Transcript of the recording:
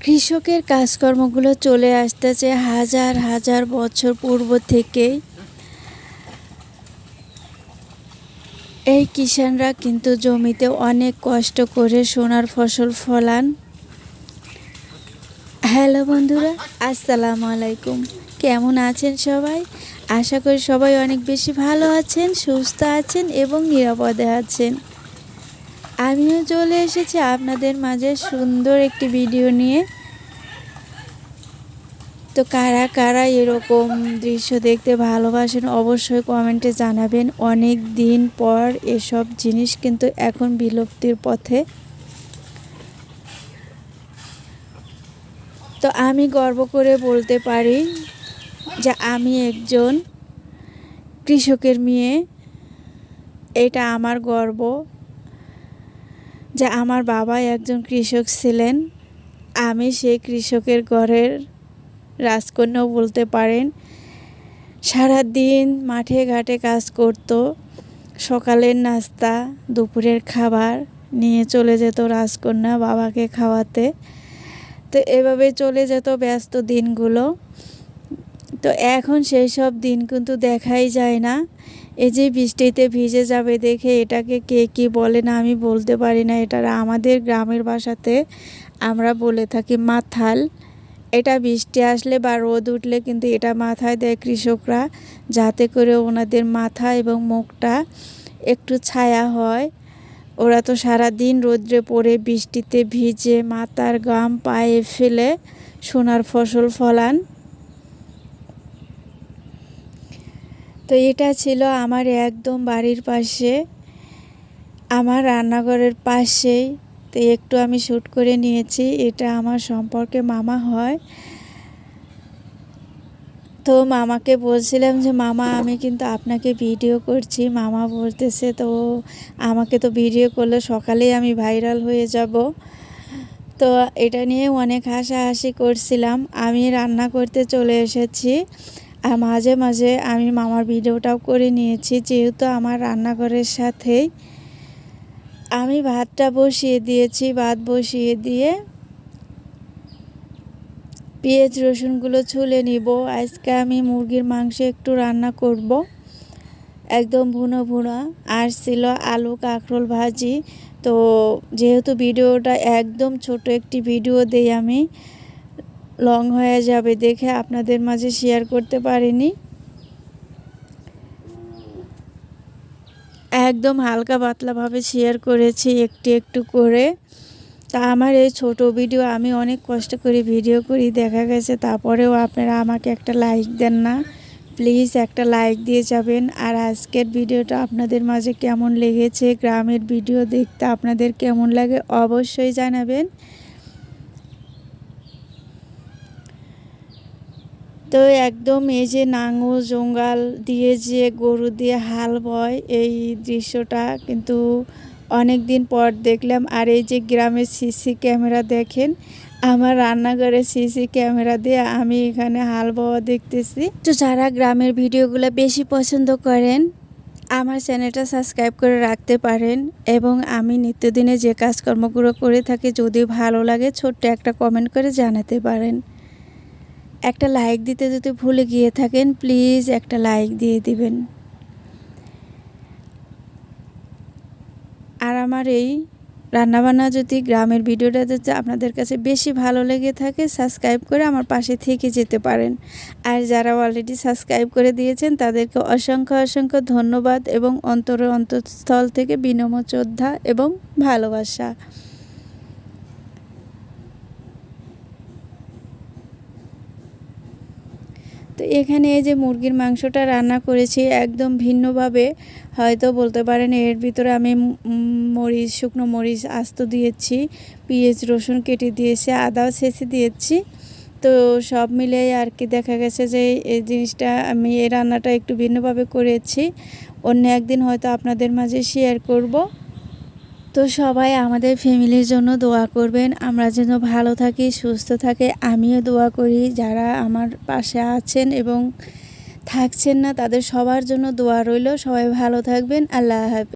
কৃষকের কাজকর্মগুলো চলে আসতেছে হাজার হাজার বছর পূর্ব থেকেই। এই কিষানরা কিন্তু জমিতে অনেক কষ্ট করে সোনার ফসল ফলান। হ্যালো বন্ধুরা, আসসালামু আলাইকুম। কেমন আছেন সবাই? আশা করি সবাই অনেক বেশি ভালো আছেন, সুস্থ আছেন এবং নিরাপদে আছেন। আমিও চলে এসেছি আপনাদের মাঝে সুন্দর একটি ভিডিও নিয়ে। তো কারা কারা এরকম দৃশ্য দেখতে ভালোবাসেন অবশ্যই কমেন্টে জানাবেন। অনেক দিন পর এসব জিনিস কিন্তু এখন বিলুপ্তির পথে। তো আমি গর্ব করে বলতে পারি যে আমি একজন কৃষকের মেয়ে। এটা আমার গর্ব যে আমার বাবা একজন কৃষক ছিলেন। আমি সেই কৃষকের ঘরের রাজকন্যাও বলতে পারেন। সারা দিন মাঠে ঘাটে কাজ করত। সকালের নাস্তা, দুপুরের খাবার নিয়ে চলে যেত রাজকন্যা বাবাকে খাওয়াতে। তো এভাবে চলে যেত ব্যস্ত দিনগুলো। তো এখন সেই সব দিন কিন্তু দেখাই যায় না। এই যে বৃষ্টিতে ভিজে যাবে দেখে এটাকে কে কী বলে না আমি বলতে পারি না। এটা আমাদের গ্রামের ভাষাতে আমরা বলে থাকি মাথাল। এটা বৃষ্টি আসলে বা রোদ উঠলে কিন্তু এটা মাথায় দেয় কৃষকরা, যাতে করে ওনাদের মাথা এবং মুখটা একটু ছায়া হয়। ওরা তো সারাদিন রোদ্রে পড়ে বৃষ্টিতে ভিজে মাথার ঘাম পায়ে ফেলে সোনার ফসল ফলান। তো এটা ছিল আমার একদম বাড়ির পাশে, আমার রান্নাঘরের পাশেই। তো একটু আমি শ্যুট করে নিয়েছি। এটা আমার সম্পর্কে মামা হয়। তো মামাকে বলছিলাম যে মামা আমি কিন্তু আপনাকে ভিডিও করছি। মামা বলতেছে তো আমাকে তো ভিডিও করলে সকালেই আমি ভাইরাল হয়ে যাব। তো এটা নিয়ে অনেক হাসাহাসি করছিলাম। আমি রান্না করতে চলে এসেছি আর মাঝে মাঝে আমি মামার ভিডিওটাও করে নিয়েছি, যেহেতু আমার রান্নাঘরের সাথেই। আমি ভাতটা বসিয়ে দিয়েছি। ভাত বসিয়ে দিয়ে পেঁয়াজ রসুনগুলো ছুলে নিব। আজকে আমি মুরগির মাংস একটু রান্না করব, একদম ভুনো ভুনো। আর ছিল আলু কাঁকরোল ভাজি। তো যেহেতু ভিডিওটা একদম ছোট একটি ভিডিও দেই আমি, লং হয়ে যাবে দেখে আপনাদের মাঝে শেয়ার করতে পারিনি। একদম হালকা পাতলাভাবে শেয়ার করেছি একটু একটু করে। তা আমার এই ছোট ভিডিও আমি অনেক কষ্ট করে ভিডিও করি, দেখা গেছে তারপরেও আপনারা আমাকে একটা লাইক দেন না। প্লিজ একটা লাইক দিয়ে যাবেন। আর আজকের ভিডিওটা আপনাদের মাঝে কেমন লেগেছে, গ্রামের ভিডিও দেখতে আপনাদের কেমন লাগে অবশ্যই জানাবেন। তো একদম এই যে নাঙল জঙ্গাল দিয়ে যে গরু দিয়ে হাল বয়, এই দৃশ্যটা কিন্তু অনেক দিন পর দেখলাম। আর এই যে গ্রামের সিসি ক্যামেরা দেখেন, আমার রান্নাঘরে সিসি ক্যামেরা দিয়ে আমি এখানে হাল বওয়া দেখতেছি। তো যারা গ্রামের ভিডিওগুলো বেশি পছন্দ করেন আমার চ্যানেলটা সাবস্ক্রাইব করে রাখতে পারেন। এবং আমি নিত্যদিনে যে কাজকর্মগুলো করে থাকি যদি ভালো লাগে ছোট্ট একটা কমেন্ট করে জানাতে পারেন। একটা লাইক দিতে যদি ভুলে গিয়ে থাকেন প্লিজ একটা লাইক দিয়ে দিবেন। আর আমার এই রান্নাবান্না যদি গ্রামের ভিডিওটা যদি আপনাদের কাছে বেশি ভালো লেগে থাকে সাবস্ক্রাইব করে আমার পাশে থেকে যেতে পারেন। আর যারা অলরেডি সাবস্ক্রাইব করে দিয়েছেন তাদেরকে অসংখ্য অসংখ্য ধন্যবাদ এবং অন্তরের অন্তঃস্থল থেকে বিনম্র শ্রদ্ধা এবং ভালোবাসা। তো এখানে এই যে মুরগির মাংসটা রান্না করেছি একদম ভিন্নভাবে, হয়তো বলতে পারেন এর ভিতরে আমি মরিচ, শুকনো মরিচ আস্ত দিয়েছি, পেঁয়াজ রসুন কেটে দিয়েছি, আদাও ছেঁচে দিয়েছি। তো সব মিলে আর কি দেখা গেছে যে এই জিনিসটা আমি এই রান্নাটা একটু ভিন্নভাবে করেছি। অন্য একদিন হয়তো আপনাদের মাঝে শেয়ার করব। তো সবাই আমাদের ফ্যামিলির জন্য দোয়া করবেন, আমরা যেন ভালো থাকি, সুস্থ থাকে। আমিও দোয়া করি যারা আমার পাশে আছেন এবং থাকছেন না তাদের সবার জন্য দোয়া রইল। সবাই ভালো থাকবেন। আল্লাহ হাফেজ।